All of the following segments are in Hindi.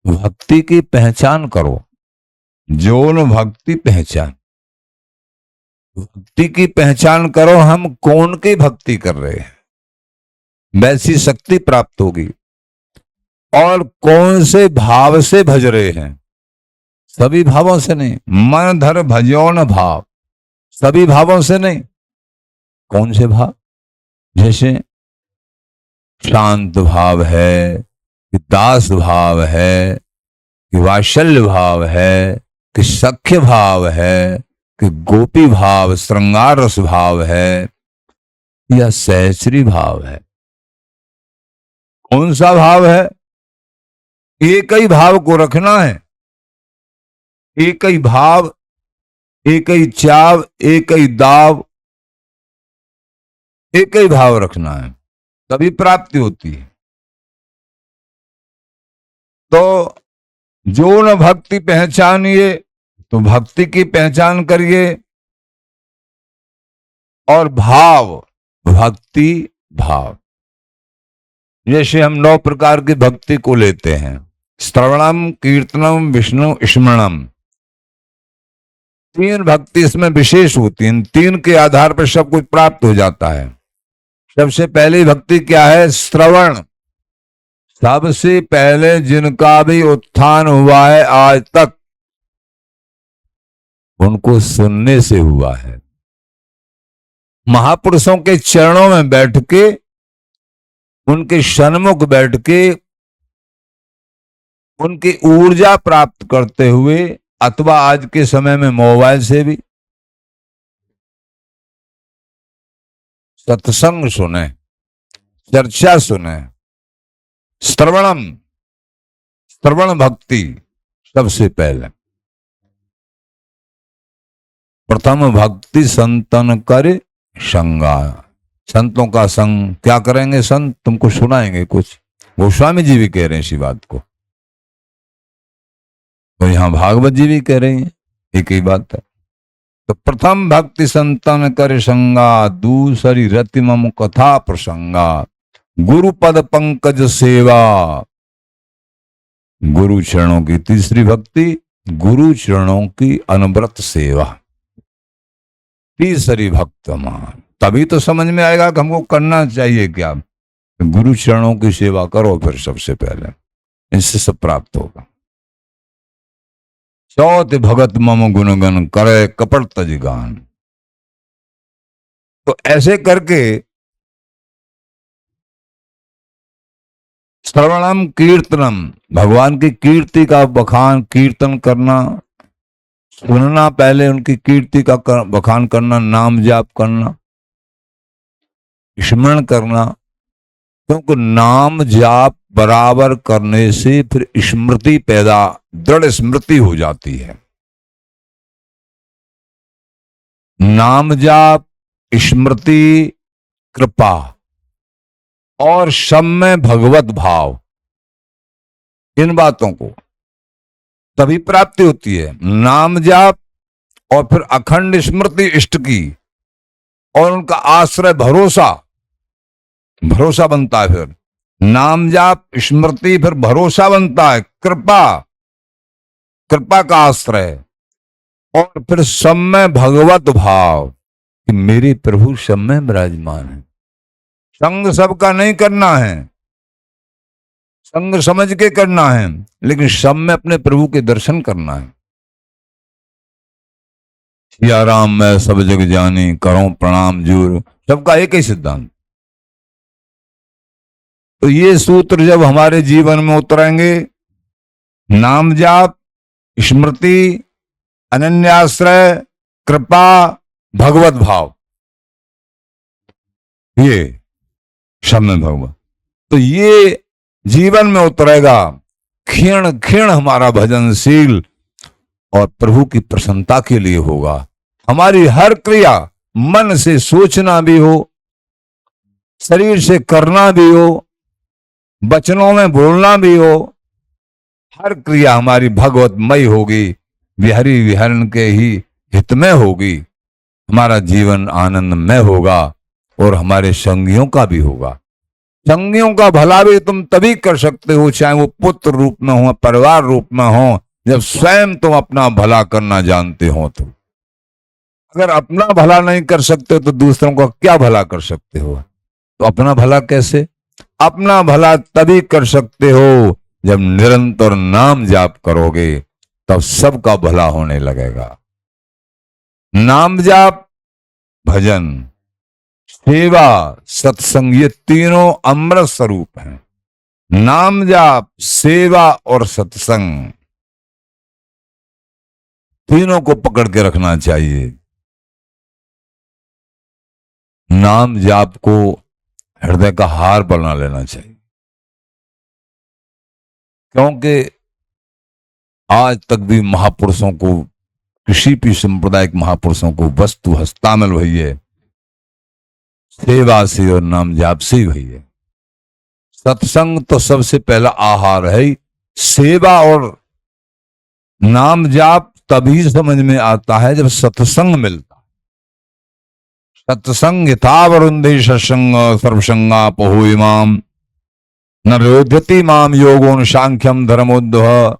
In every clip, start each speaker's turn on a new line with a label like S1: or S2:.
S1: भक्ति की पहचान करो। जोन भक्ति पहचान, भक्ति की पहचान करो। हम कौन की भक्ति कर रहे हैं, वैसी शक्ति प्राप्त होगी। और कौन से भाव से भज रहे हैं, सभी भावों से नहीं। मन धर भजो न भाव, सभी भावों से नहीं। कौन से भाव? जैसे शांत भाव है, कि दास भाव है, कि वात्सल्य भाव है, कि सख्य भाव है, कि गोपी भाव, श्रृंगार रस भाव है, या सहचरी भाव है। कौन सा भाव है? एक ही भाव को रखना है। एक ही भाव, एक ही चाव, एक ही दाव, एक ही भाव रखना है, तभी प्राप्ति होती है। तो जो न भक्ति पहचानिए, तो भक्ति की पहचान करिए। और भाव, भक्ति भाव, जैसे हम 9 प्रकार की भक्ति को लेते हैं। श्रवणम, कीर्तनम, विष्णु स्मरणम। 3 भक्ति इसमें विशेष होती है। इन 3 के आधार पर सब कुछ प्राप्त हो जाता है। सबसे पहली भक्ति क्या है? श्रवण। सबसे पहले जिनका भी उत्थान हुआ है आज तक, उनको सुनने से हुआ है। महापुरुषों के चरणों में बैठ के, उनके सन्मुख बैठ के, उनकी ऊर्जा प्राप्त करते हुए, अथवा आज के समय में मोबाइल से भी सत्संग सुने, चर्चा सुने। श्रवणम, श्रवण भक्ति सबसे पहले। प्रथम भक्ति संतन करे संगा। संतों का संग क्या करेंगे? संत तुमको सुनाएंगे कुछ। गोस्वामी जी भी कह रहे हैं इसी बात को, तो यहां भागवत जी भी कह रहे हैं, एक ही बात है। तो प्रथम भक्ति संतन कर संगा, दूसरी रति मम कथा प्रसंगा, गुरु पद पंकज सेवा। गुरु चरणों की तीसरी भक्ति, गुरु चरणों की अनवरत सेवा। तीसरी भक्त मान, तभी तो समझ में आएगा कि हमको करना चाहिए क्या। गुरु चरणों की सेवा करो फिर सबसे पहले, इससे सब प्राप्त होगा। चौथ भगत मम गुणगन करे कपट तज गान। तो ऐसे करके श्रवणम कीर्तनम, भगवान की कीर्ति का बखान, कीर्तन करना, सुनना, पहले उनकी कीर्ति का बखान करना, नाम जाप करना, स्मरण करना। क्योंकि नाम जाप बराबर करने से फिर स्मृति पैदा, दृढ़ स्मृति हो जाती है। नाम जाप, स्मृति, कृपा और सब में भगवत भाव, इन बातों को तभी प्राप्ति होती है। नाम जाप और फिर अखंड स्मृति इष्ट की, और उनका आश्रय भरोसा, भरोसा बनता है। फिर नाम जाप, स्मृति, फिर भरोसा बनता है। कृपा, कृपा का आश्रय, और फिर सब में भगवत भाव कि मेरे प्रभु सब में विराजमान है। संग सबका नहीं करना है, संग समझ के करना है, लेकिन सब में अपने प्रभु के दर्शन करना है। सिया राम मैं सब जग जानी, करो प्रणाम जूर, सबका एक ही सिद्धांत। तो ये सूत्र जब हमारे जीवन में उतरेंगे, नाम जाप, स्मृति, अनन्याश्रय, कृपा, भगवत भाव, ये सब में भगवत, तो ये जीवन में उतरेगा। क्षण क्षण हमारा भजनशील और प्रभु की प्रसन्नता के लिए होगा। हमारी हर क्रिया, मन से सोचना भी हो, शरीर से करना भी हो, वचनों में बोलना भी हो, हर क्रिया हमारी भगवतमय होगी, विहरी विहरण के ही हित में होगी। हमारा जीवन आनंदमय होगा और हमारे संगियों का भी होगा। संगियों का भला भी तुम तभी कर सकते हो, चाहे वो पुत्र रूप में हो, परिवार रूप में हो, जब स्वयं तुम अपना भला करना जानते हो। तो अगर अपना भला नहीं कर सकते तो दूसरों का क्या भला कर सकते हो? तो अपना भला कैसे? अपना भला तभी कर सकते हो जब निरंतर नाम जाप करोगे, तब सबका भला होने लगेगा। नाम जाप, भजन, सेवा, सत्संग, ये तीनों अमृत स्वरूप हैं। नाम जाप, सेवा और सत्संग, तीनों को पकड़ के रखना चाहिए। नाम जाप को हृदय का हार बना लेना चाहिए, क्योंकि आज तक भी महापुरुषों को, किसी भी सांप्रदायिक महापुरुषों को वस्तु हस्तामल हुई है सेवा से और नाम जाप से ही हुई है। सत्संग तो सबसे पहला आहार है। सेवा और नाम जाप तभी समझ में आता है जब सत्संग मिलता है। सत्संग यथावरुंधे सत्संग सर्वसंगा पहो इमाम न रोध्यति माम योगो सांख्यम धर्मोद्धव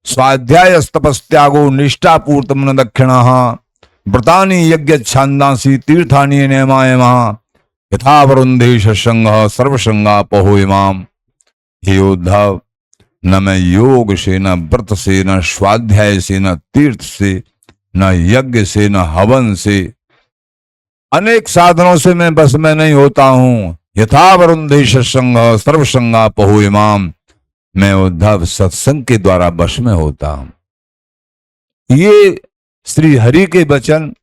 S1: स्वाध्याय तपस्त्यागो निष्ठापूर्तम न दक्षिणा व्रतानि यज्ञ छांदासी तीर्थानि नियमायमा यथावरुंधे सत्संग सर्वसंगा पहो इमाम। हे उद्धव, न मैं योग से, न व्रत से, न स्वाध्याय से, न तीर्थ से, न यज्ञ से, न हवन से, अनेक साधनों से मैं बस में नहीं होता हूं। यथावरुंधे सत्संग सर्वसंगा पहो इमाम, मैं उद्धव सत्संग के द्वारा बस में होता हूं। ये श्री हरि के वचन।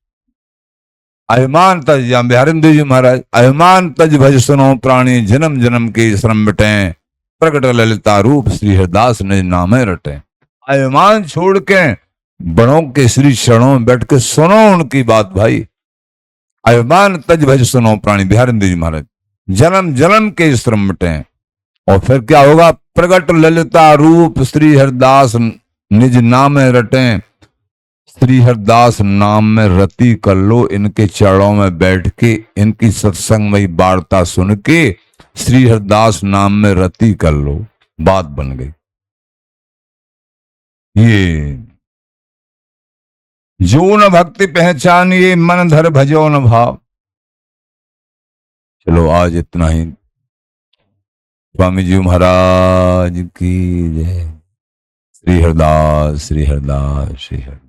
S1: अभिमान तज, बिहारिंद्र जी महाराज, अभिमान तज भज सुनो प्राणी जन्म जन्म के श्रम मिटे प्रकट ललिता रूप श्री हरिदास ने नामे रटे। अभिमान छोड़ के बड़ों के श्री चरणों में बैठ के सुनो उनकी बात भाई। अभिमान तज भज सुनो प्राणी, बिहारिंद्र जी महाराज, जन्म जन्म के श्रम मिटे। और फिर क्या होगा? प्रकट ललिता रूप श्री हरिदास निज नाम रटे। श्री हरिदास नाम में रति कर लो, इनके चरणों में बैठ के, इनकी सत्संग में वार्ता सुन के श्री हरिदास नाम में रति कर लो, बात बन गई। ये जो न भक्ति पहचानिए मन धर भजो न भाव। चलो आज इतना ही। स्वामी जी महाराज की जय। श्री हरिदास, श्री हरिदास, श्री हरिदास।